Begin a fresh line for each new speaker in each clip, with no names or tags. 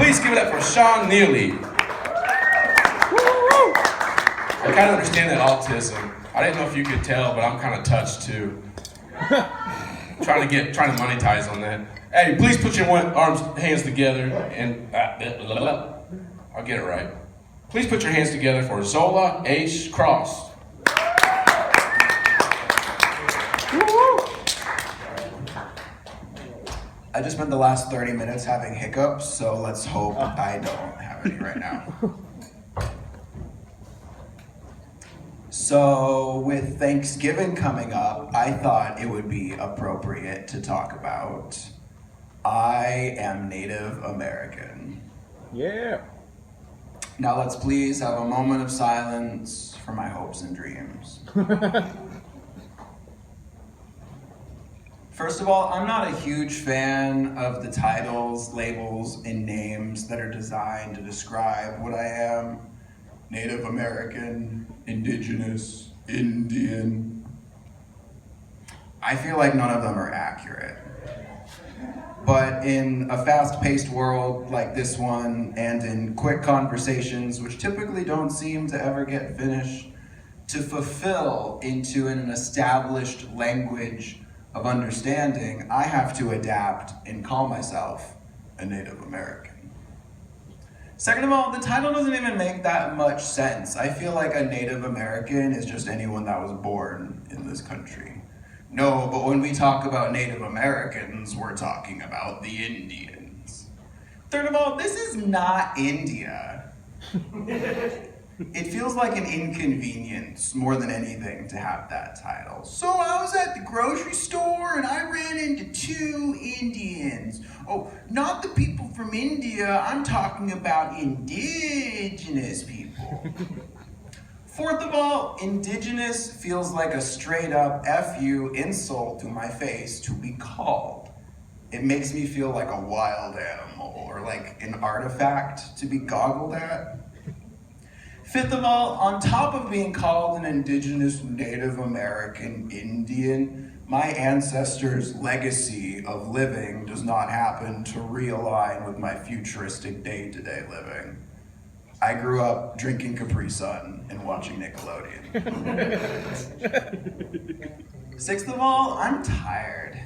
Please give it up for Sean Neely. I kind of understand that autism. I didn't know if you could tell, but I'm kind of touched too. trying to monetize on that. Hey, please put your hands together and I'll get it right. Please put your hands together for Zola Aych Croft.
I just spent the last 30 minutes having hiccups, so let's hope I don't have any right now. So with Thanksgiving coming up, I thought it would be appropriate to talk about I am Native American.
Yeah.
Now let's please have a moment of silence for my hopes and dreams. First of all, I'm not a huge fan of the titles, labels, and names that are designed to describe what I am. Native American, Indigenous, Indian. I feel like none of them are accurate. But in a fast-paced world like this one, and in quick conversations, which typically don't seem to ever get finished, to fulfill into an established language of understanding, I have to adapt and call myself a Native American. Second of all, the title doesn't even make that much sense. I feel like a Native American is just anyone that was born in this country. No, but when we talk about Native Americans, we're talking about the Indians. Third of all, this is not India. It feels like an inconvenience more than anything to have that title. So I was at the grocery store and I ran into 2 Indians. Oh, not the people from India, I'm talking about indigenous people. Fourth of all, indigenous feels like a straight up F-U insult to my face to be called. It makes me feel like a wild animal or like an artifact to be goggled at. Fifth of all, on top of being called an indigenous Native American Indian, my ancestors' legacy of living does not happen to realign with my futuristic day-to-day living. I grew up drinking Capri Sun and watching Nickelodeon. Sixth of all, I'm tired.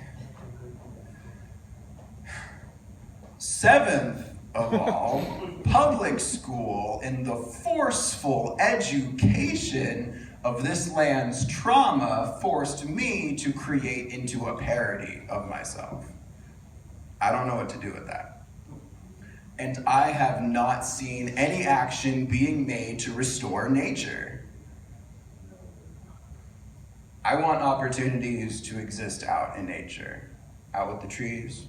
Seventh of all, public school and the forceful education of this land's trauma forced me to create into a parody of myself. I don't know what to do with that. And I have not seen any action being made to restore nature. I want opportunities to exist out in nature, out with the trees.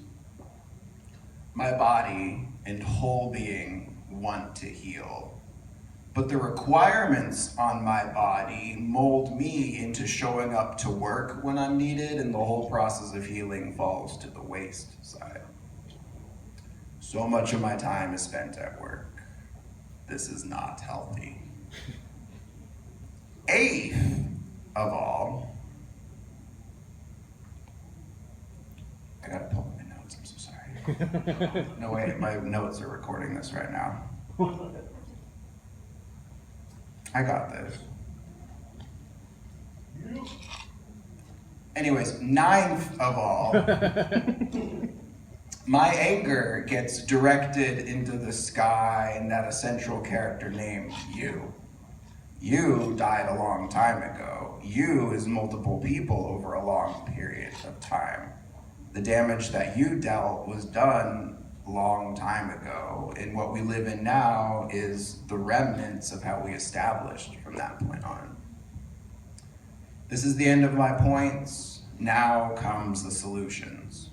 My body and whole being want to heal, but the requirements on my body mold me into showing up to work when I'm needed, and the whole process of healing falls to the waste side. So much of my time is spent at work. This is not healthy. Eighth of all, I gotta pull my notes, I'm so sorry. No way, my notes are recording this right now. I got this. Anyways, ninth of all, my anger gets directed into the sky and that essential character named you. You died a long time ago. You is multiple people over a long period of time. The damage that you dealt was done a long time ago, and what we live in now is the remnants of how we established from that point on. This is the end of my points. Now comes the solutions.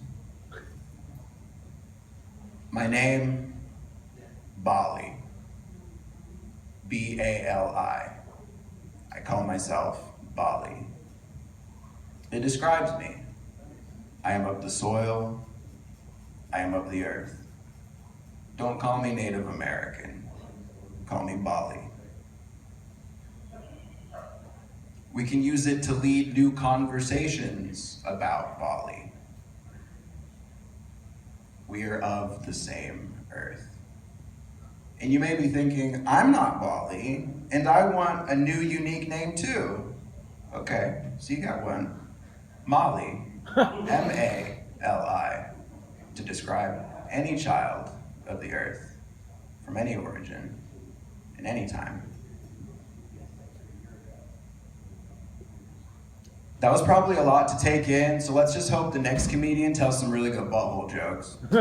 My name, Bali. B-A-L-I. I call myself Bali. It describes me. I am of the soil. I am of the earth. Don't call me Native American. Call me Bali. We can use it to lead new conversations about Bali. We are of the same earth. And you may be thinking, I'm not Bali, and I want a new unique name too. Okay, so you got one. Mali, M-A-L-I, to describe any child of the earth, from any origin, in any time. That was probably a lot to take in, so let's just hope the next comedian tells some really good butthole jokes. Take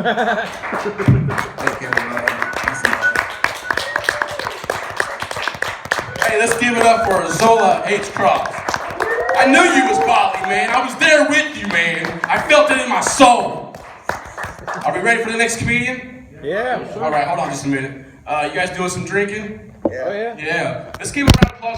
care, everybody. Peace and love.
Hey, let's give it up for Zola Aych Croft. I knew you was Bali, man. I was there with you, man. I felt it in my soul. Are we ready for the next comedian?
Yeah.
All right, hold on just a minute. You guys doing some drinking?
Oh, yeah.
Yeah. Let's give a round of applause.